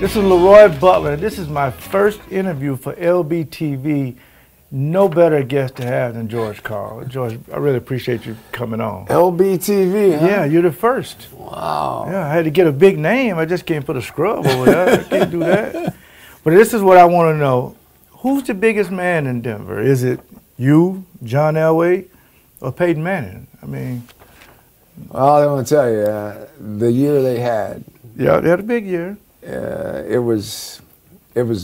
This is LeRoy Butler. This is my first interview for LBTV. No better guest to have than George Karl. George, I really appreciate you coming on. LBTV, huh? Yeah, you're the first. Wow. Yeah, I had to get a big name. I just can't put a scrub over there. I can't do that. But this is what I want to know. Who's the biggest man in Denver? Is it you, John Elway, or Peyton Manning? I mean... Well, I want to tell you, the year they had... Yeah, they had a big year. It was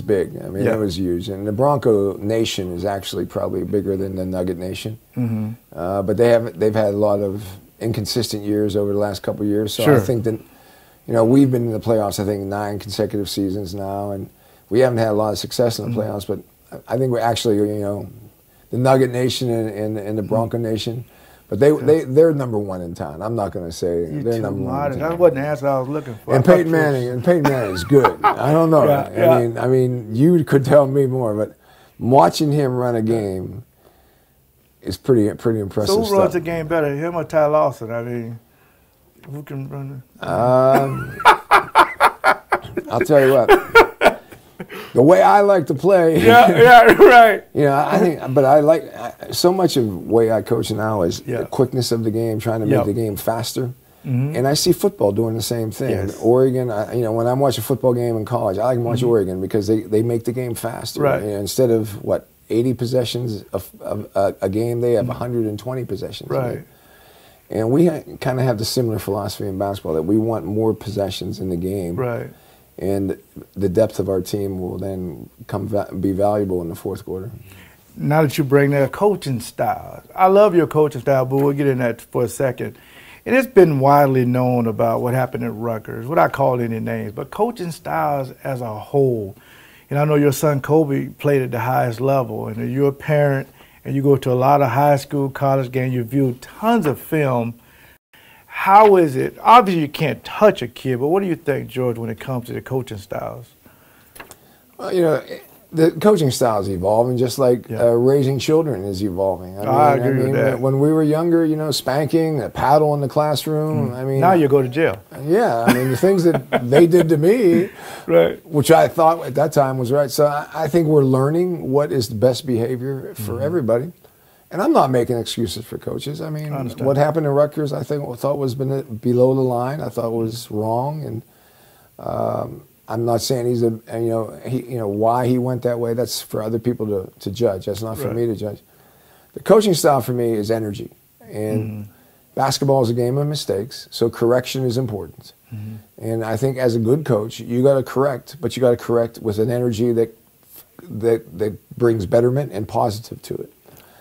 big. I mean, yeah. It was huge. And the Bronco Nation is actually probably bigger than the Nugget Nation. Mm-hmm. But they've had a lot of inconsistent years over the last couple of years. So sure. I think that, we've been in the playoffs, I think, 9 consecutive seasons now. And we haven't had a lot of success in the playoffs. But I think we're actually, the Nugget Nation and the Bronco Nation. But they're number one in town. I'm not going to say they're number one in town. That wasn't the answer I was looking for. And Peyton Manning is good. I don't know. Yeah. I mean, you could tell me more, but watching him run a game is pretty impressive. So who runs a game better, him or Ty Lawson? I mean, who can run it? I'll tell you what. The way I like to play, right. I think, but I like so much of the way I coach now is the quickness of the game, trying to make the game faster. Mm-hmm. And I see football doing the same thing. Yes. Oregon, when I'm watching a football game in college, I like to watch Oregon because they make the game faster. Right. Instead of 80 possessions of a game, they have 120 possessions. Right. And we kind of have the similar philosophy in basketball that we want more possessions in the game. Right. And the depth of our team will then be valuable in the fourth quarter. Now that you bring that coaching style, I love your coaching style, but we'll get in that for a second. And it's been widely known about what happened at Rutgers, without calling any names, but coaching styles as a whole. And I know your son Kobe played at the highest level, and you're a parent, and you go to a lot of high school, college games, you view tons of film. How is it? Obviously, you can't touch a kid, but what do you think, George, when it comes to the coaching styles? Well, the coaching style is evolving, just like raising children is evolving. I agree with that. When we were younger, spanking, a paddle in the classroom. I mean, now you go to jail. Yeah, I mean, the things that they did to me, right, which I thought at that time was right. So I think we're learning what is the best behavior for everybody. And I'm not making excuses for coaches. I mean, what happened in Rutgers, I thought was below the line. I thought was wrong, and I'm not saying he's why he went that way. That's for other people to judge. That's not for me to judge. The coaching style for me is energy, and basketball is a game of mistakes, so correction is important. And I think as a good coach, you got to correct, but you got to correct with an energy that brings betterment and positive to it.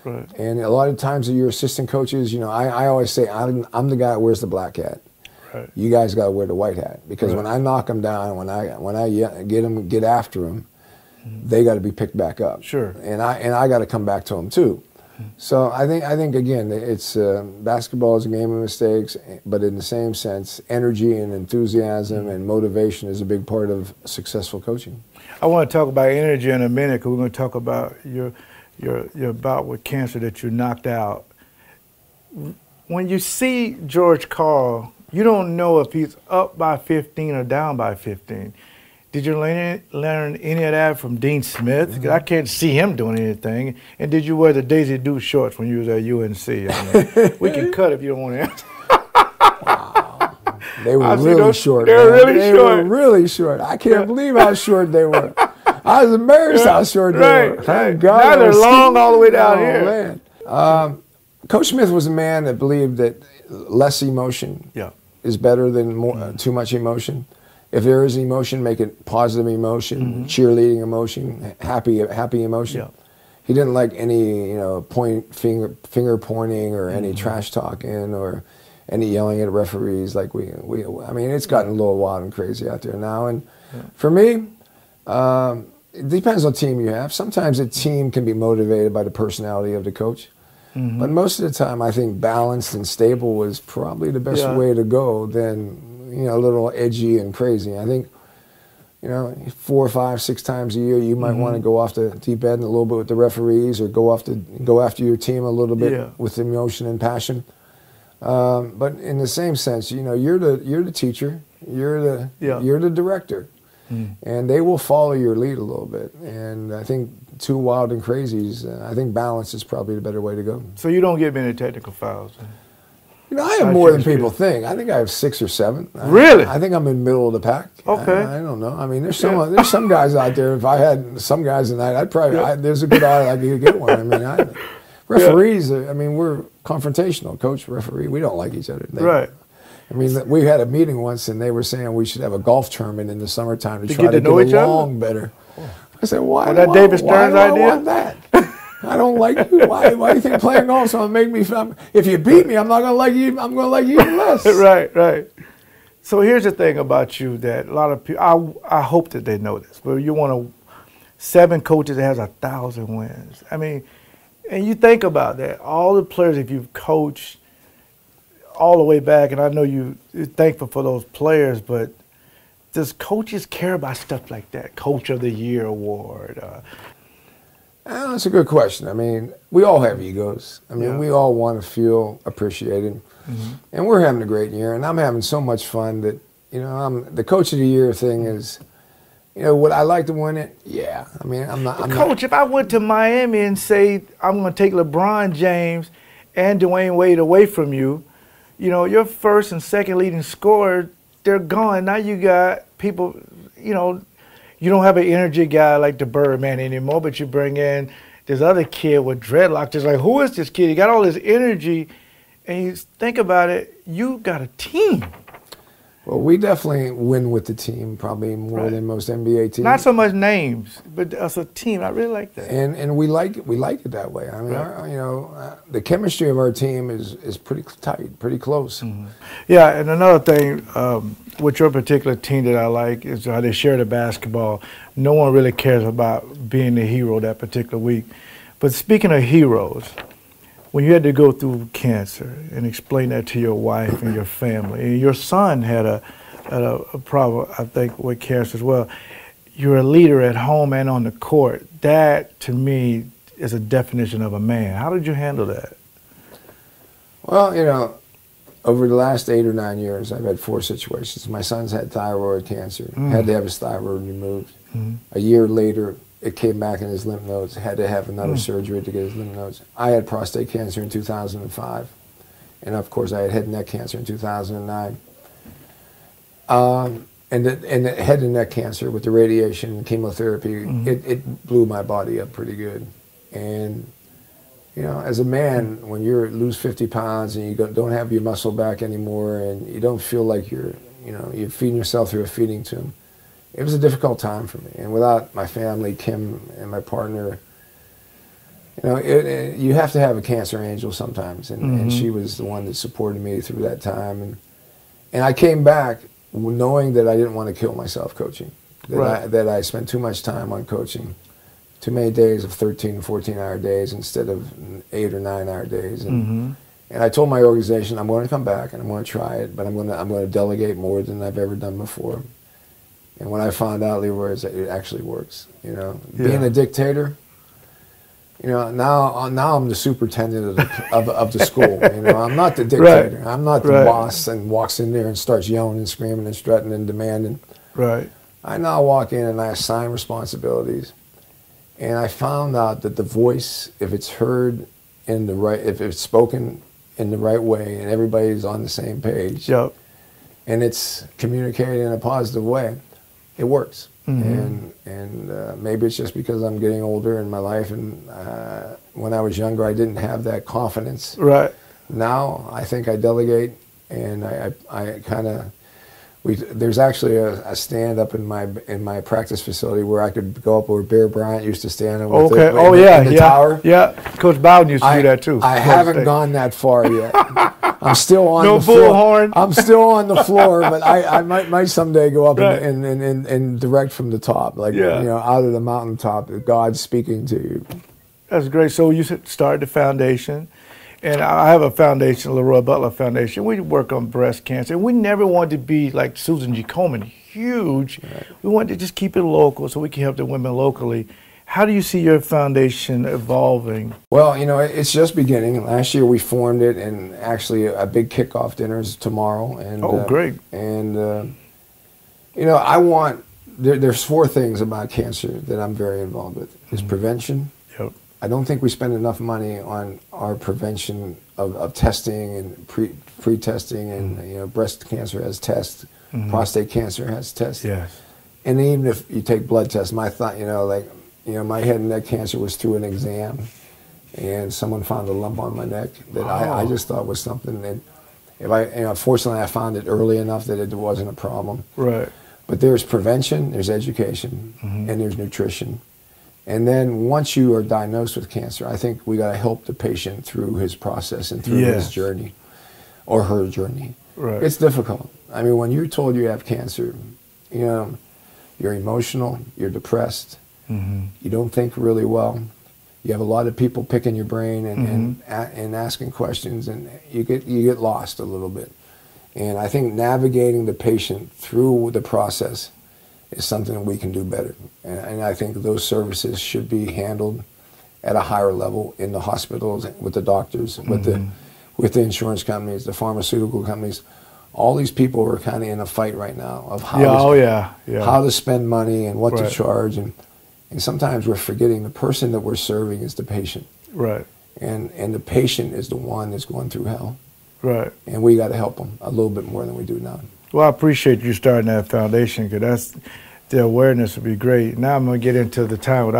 Right. And a lot of times your assistant coaches, I always say I'm the guy that wears the black hat. Right. You guys got to wear the white hat, because when I knock them down, when I get after them, they got to be picked back up. Sure. And I got to come back to them too. So I think again, it's basketball is a game of mistakes, but in the same sense, energy and enthusiasm and motivation is a big part of successful coaching. I want to talk about energy in a minute, because we're going to talk about your bout with cancer that you knocked out. When you see George Karl, you don't know if he's up by 15 or down by 15. Did you learn any of that from Dean Smith? Because I can't see him doing anything. And did you wear the Daisy Duke shorts when you was at UNC? I mean, we can cut if you don't want to answer. Wow. They were really short. They were really short. They were really short. I can't believe how short they were. I was embarrassed how short they were. Thank God. Now they're long all the way down here. Man. Coach Smith was a man that believed that less emotion is better than too much emotion. If there is emotion, make it positive emotion, cheerleading emotion, happy emotion. Yeah. He didn't like any finger pointing or any trash talking or any yelling at referees. Like I mean, it's gotten a little wild and crazy out there now. And for me, it depends on the team you have. Sometimes a team can be motivated by the personality of the coach. But most of the time, I think balanced and stable was probably the best way to go than, a little edgy and crazy. I think, 4, 5, 6 times a year, you might want to go off the deep end a little bit with the referees, or go after your team a little bit with emotion and passion. But in the same sense, you're the teacher, you're the director. and they will follow your lead a little bit. And I think too wild and crazies, I think balance is probably the better way to go. So you don't get many technical fouls? You know, I have more than people think. I think I have 6 or 7. Really? I think I'm in the middle of the pack. Okay. I don't know. I mean, there's some guys out there. If I had some guys tonight, I'd probably there's a good odds I could get one. I mean, referees. I mean, we're confrontational. Coach, referee. We don't like each other. Right. I mean, we had a meeting once, and they were saying we should have a golf tournament in the summertime to try to know get each other along better. I said, why? That David Stern's idea? I want that? I don't like you. Why do you think playing golf's going to make me? If you beat me, I'm not going to like you. I'm going to like you even less. Right. So here's the thing about you that a lot of people. I hope that they know this, but you're one of 7 coaches that has 1,000 wins. I mean, and you think about that. All the players, if you've coached all the way back, and I know you're thankful for those players, but does coaches care about stuff like that? Coach of the Year award. That's a good question. I mean, we all have egos. I mean, we all want to feel appreciated. And we're having a great year, and I'm having so much fun that, you know, the Coach of the Year thing is, you know, would I like to win it? Yeah. I mean, I'm not. Coach, if I went to Miami and say I'm going to take LeBron James and Dwayne Wade away from you, you know, your first and second leading scorer, they're gone. Now you got people, you know, you don't have an energy guy like the Birdman anymore, but you bring in this other kid with dreadlocks. Just like, who is this kid? He got all this energy, and you think about it, you got a team. Well, we definitely win with the team, probably more than most NBA teams. Not so much names, but as a team, I really like that. And we like it that way. I mean, you know, the chemistry of our team is pretty tight, pretty close. Yeah, and another thing with your particular team that I like is how they share the basketball. No one really cares about being the hero that particular week. But speaking of heroes, when you had to go through cancer and explain that to your wife and your family, and your son had a problem, I think, with cancer as well, you're a leader at home and on the court. That, to me, is a definition of a man. How did you handle that? Well, you know, over the last 8 or 9 years, I've had 4 situations. My son's had thyroid cancer, had to have his thyroid removed. A year later, it came back in his lymph nodes, had to have another surgery to get his lymph nodes. I had prostate cancer in 2005. And of course, I had head and neck cancer in 2009. And the head and neck cancer with the radiation and chemotherapy, it blew my body up pretty good. And, you know, as a man, when you lose 50 pounds and you don't have your muscle back anymore and you don't feel like you're feeding yourself through a feeding tube, it was a difficult time for me. And without my family, Kim and my partner, you know, you have to have a cancer angel sometimes. And she was the one that supported me through that time. And I came back knowing that I didn't want to kill myself coaching, that I spent too much time on coaching, too many days of 13 and 14-hour days instead of 8 or 9-hour days. And I told my organization, I'm going to come back and I'm going to try it, but I'm going to delegate more than I've ever done before. And when I found out, LeRoy, is that it actually works. You know, being a dictator. You know, now I'm the superintendent of the school. You know, I'm not the dictator. I'm not the boss and walks in there and starts yelling and screaming and strutting and demanding. I now walk in and I assign responsibilities, and I found out that the voice, if it's heard in the right, if it's spoken in the right way, and everybody's on the same page, and it's communicated in a positive way, it works. And maybe it's just because I'm getting older in my life, and when I was younger I didn't have that confidence. Now I think I delegate, and I kind of, there's actually a stand up in my practice facility where I could go up where Bear Bryant used to stand in with the tower. Coach Bowden used to do that too. I haven't gone that far yet. I'm still on the floor. Bullhorn. I'm still on the floor, but I might someday go up and direct from the top, like you know, out of the mountaintop. God's speaking to you. That's great. So you started the foundation, and I have a foundation, LeRoy Butler Foundation. We work on breast cancer. We never wanted to be like Susan G. Komen, huge. We wanted to just keep it local so we can help the women locally. How do you see your foundation evolving? Well, you know, it's just beginning. Last year we formed it, and actually a big kickoff dinner is tomorrow. And, great. And, you know, I want there's 4 things about cancer that I'm very involved with. Is prevention. Yep. I don't think we spend enough money on our prevention of testing and pre-testing, and you know, breast cancer has tests, prostate cancer has tests. Yes. And even if you take blood tests, my thought, you know, like, you know, my head and neck cancer was through an exam, and someone found a lump on my neck that I just thought was something that, if I, you know, fortunately I found it early enough that it wasn't a problem. Right. But there's prevention, there's education, and there's nutrition. And then once you are diagnosed with cancer, I think we got to help the patient through his process and through his journey or her journey. Right. It's difficult. I mean, when you're told you have cancer, you know, you're emotional, you're depressed, you don't think really well. You have a lot of people picking your brain and asking questions, and you get lost a little bit. And I think navigating the patient through the process is something we can do better. And I think those services should be handled at a higher level in the hospitals, with the doctors, with the insurance companies, the pharmaceutical companies. All these people are kind of in a fight right now of how how to spend money and what to charge. And sometimes we're forgetting the person that we're serving is the patient. Right. And the patient is the one that's going through hell. Right. And we got to help them a little bit more than we do now. Well, I appreciate you starting that foundation, because the awareness would be great. Now I'm going to get into the time when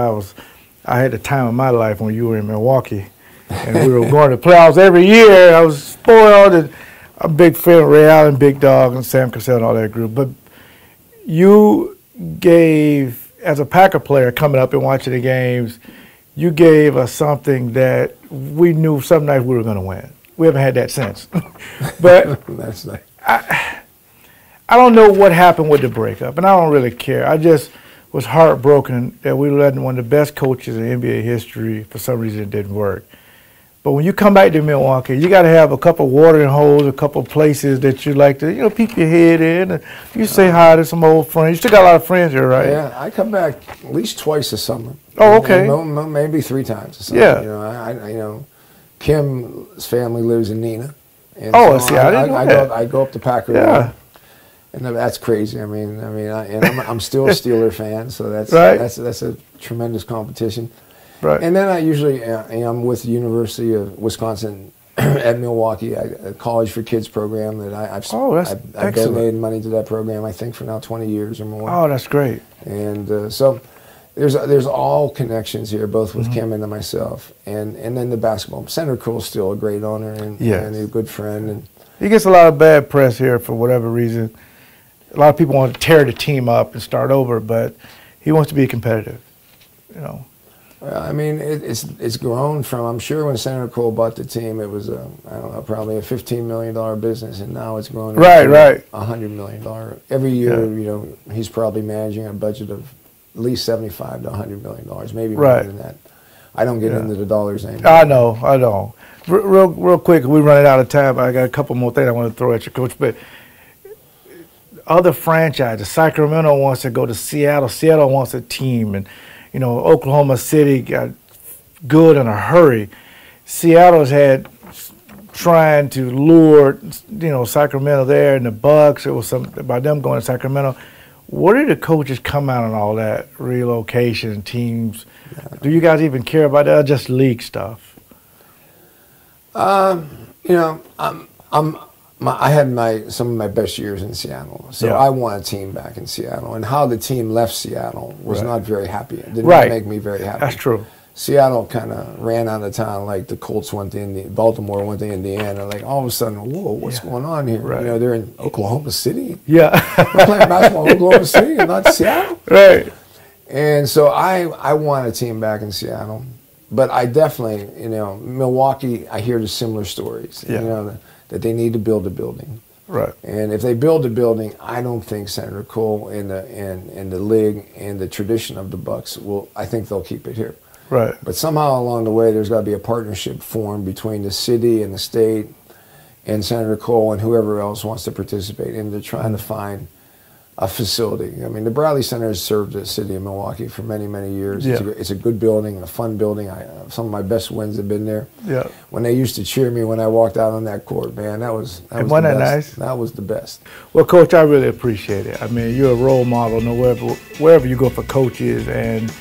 I had a time in my life when you were in Milwaukee, and we were going to playoffs every year. I was spoiled, and I'm a big fan of Ray Allen, Big Dog, and Sam Cassell and all that group. But you gave, as a Packer player coming up and watching the games, you gave us something that we knew some nights we were going to win. We haven't had that since. But that's nice. I don't know what happened with the breakup, and I don't really care. I just was heartbroken that we let one of the best coaches in NBA history, for some reason it didn't work. But when you come back to Milwaukee, you got to have a couple watering holes, a couple places that you like to, you know, peek your head in, and you say hi to some old friends. You still got a lot of friends here, right? Yeah, I come back at least twice a summer. Oh, okay. Maybe 3 times a summer. Yeah. You know, you know, Kim's family lives in Neenah. And oh, so see, I didn't know that. I go up to Packer. Yeah. And that's crazy. I mean, I'm still a Steeler fan, so that's a tremendous competition. Right. And then I usually I'm with the University of Wisconsin at Milwaukee, a College for Kids program that I've donated money to that program, I think, for now 20 years or more. Oh, that's great. And so there's all connections here, both with Kim and myself, and then the basketball. Senator Kroll's still a great owner and a good friend. And he gets a lot of bad press here for whatever reason. A lot of people want to tear the team up and start over, but he wants to be competitive, you know. I mean, it's grown from, I'm sure when Senator Kroll bought the team, it was, I don't know, probably a $15 million business, and now it's grown to $100 million. Every year, you know, he's probably managing a budget of at least $75 to $100 million, maybe more than that. I don't get into the dollars anymore. I know. Real quick, we're running out of time. I got a couple more things I want to throw at you, Coach, but other franchises, Sacramento wants to go to Seattle. Seattle wants a team, and you know, Oklahoma City got good in a hurry. Seattle's had trying to lure, you know, Sacramento there, and the Bucks. It was something about them going to Sacramento. What did the coaches come out on all that relocation teams? Do you guys even care about that, or just league stuff? You know, I had some of my best years in Seattle, so I want a team back in Seattle. And how the team left Seattle was not very happy. It didn't make me very happy. That's true. Seattle kind of ran out of town like the Colts went to Baltimore went to Indiana. Like all of a sudden, whoa, what's going on here? You know, they're in Oklahoma City. Yeah, we're playing basketball in Oklahoma City and not Seattle. Right. And so I want a team back in Seattle, but I definitely, you know, Milwaukee. I hear the similar stories. You know, that they need to build a building. Right. And if they build a building, I don't think Senator Kroll and the league and the tradition of the Bucks will. I think they'll keep it here. Right. But somehow along the way, there's got to be a partnership formed between the city and the state and Senator Kroll and whoever else wants to participate. And they're trying to find a facility. I mean, the Bradley Center has served the city of Milwaukee for many, many years. Yeah. It's a good building and a fun building. Some of my best wins have been there. Yeah. When they used to cheer me when I walked out on that court, man, that was the best. Nice? That was the best. Well, Coach, I really appreciate it. I mean, you're a role model wherever you go for coaches, and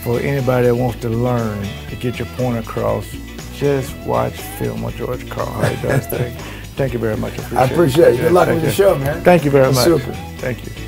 for anybody that wants to learn to get your point across, just watch film with George Karl, how he does things. Thank you very much. I appreciate it. Good luck with the show, man. Thank you very much. Super. Thank you.